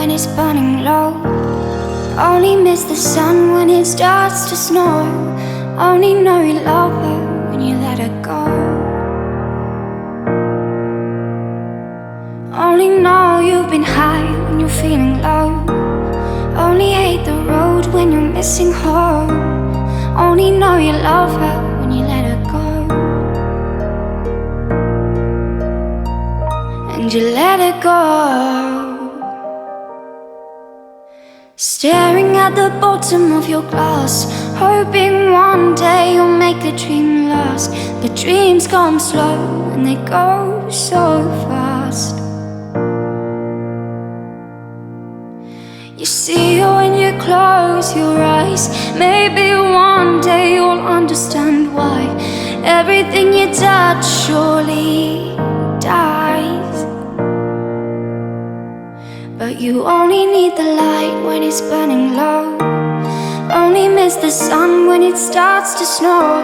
when it's burning low. Only miss the sun when it starts to snow. Only know you love her when you let her go. Only know you've been high when you're feeling low. Only hate the road when you're missing home. Only know you love her when you let her go. And you let her go. Staring at the bottom of your glass, hoping one day you'll make the dream last. The dreams come slow and they go so fast. You see when you close your eyes, maybe one day you'll understand why everything you touch surely dies. But you only need the light when it's burning low. Only miss the sun when it starts to snow.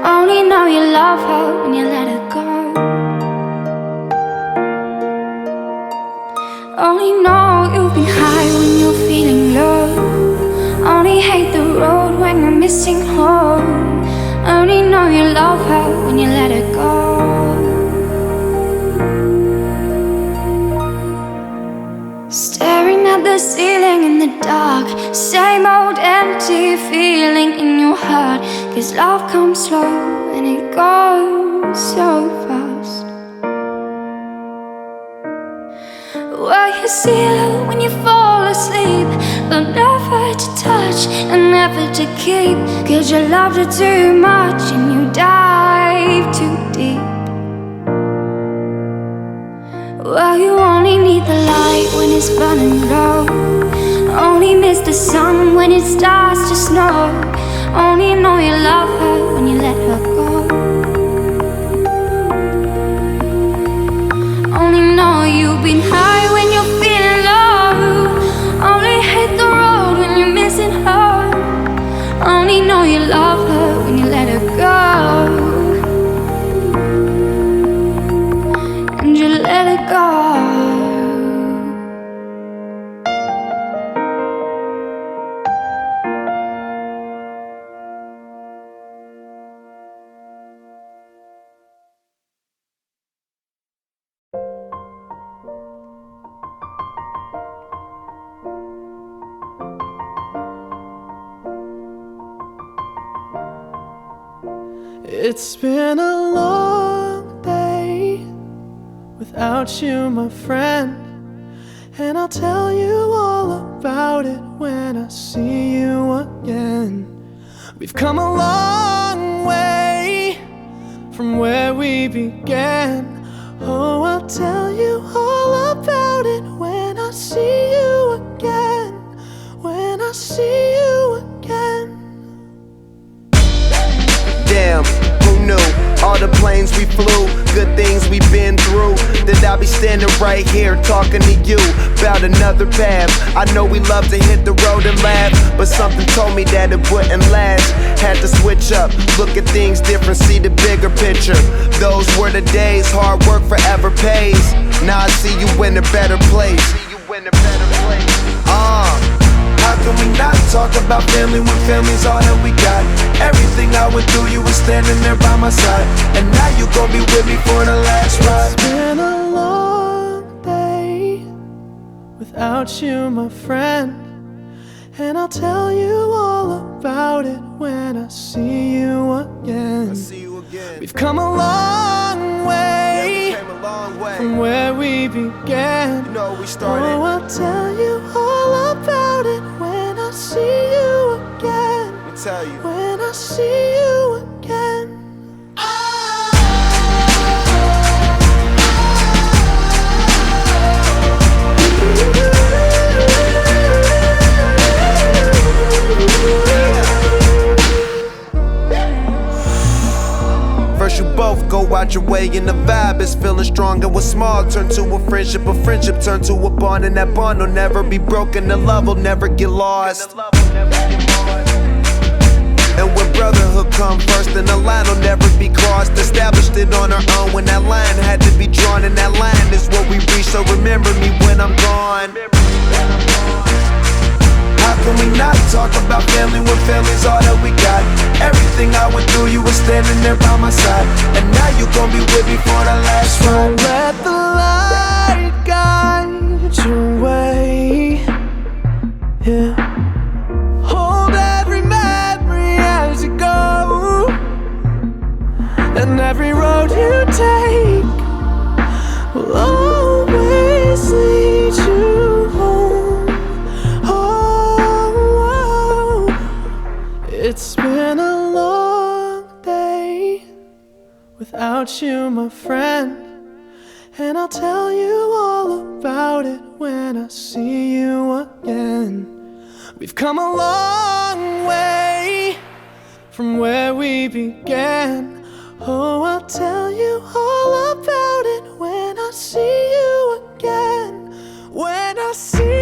Only know you love her when you let her go. Only know you've been high when you're feeling low. Only hate the road when you're missing home. Only know you love her when you let her go. Staring at the ceiling in the dark, same old empty feeling in your heart. 'Cause love comes slow and it goes so fast. Well, you see her when you fall asleep, but never to touch and never to keep. 'Cause you loved her too much and you dive too deep. Well, you only need the light when it's burning low. Only miss the sun when it starts to snow. Only know you love her when you let her go. Only know you've been high when you're feeling low. Only hate the road when you're missing her. Only know you love her when you let her go. And you let her go. It's been a long day without you, my friend, and I'll tell you all about it when I see you again. We've come a long way from where we began. Oh, I'll tell you all about it when I see you again. When I see you again. Damn, who knew? All the planes we flew, good things we've been through, that I'll be standing right here talking to you about another path. I know we love to hit the road and laugh, but something told me that it wouldn't last. Had to switch up, look at things different, see the bigger picture. Those were the days, hard work forever pays. Now I see you in a better place. How can we not talk about family when family's all that we got? Everything I went through, you were standing there by my side, and now you gon' be with me for the last ride. It's been a long day without you, my friend, and I'll tell you all about it when I see you again. We've come a long way, from where we began. You know we started. Oh, I'll tell you all about it when I see you again. Let me tell you. When I see you again. First you both go out your way and the vibe is feeling strong, and what's small turn to a friendship turn to a bond, and that bond will never be broken, the love will never get lost. And when brotherhood come first, then the line will never be crossed. Established it on our own when that line had to be drawn, and that line is what we reach, so remember me when I'm gone. how can we not talk about family when family's all that we got? Everything I went through, you were standing there by my side, and now you gon' be with me for the last ride. Let the light guide your way. Yeah. Hold every memory as you go, and every road you take will always lead you home. Oh, it's been a long day without you, my friend, and I'll tell you all about it when I see you again. We've come a long way from where we began. Oh, I'll tell you all about it when I see you again. When I see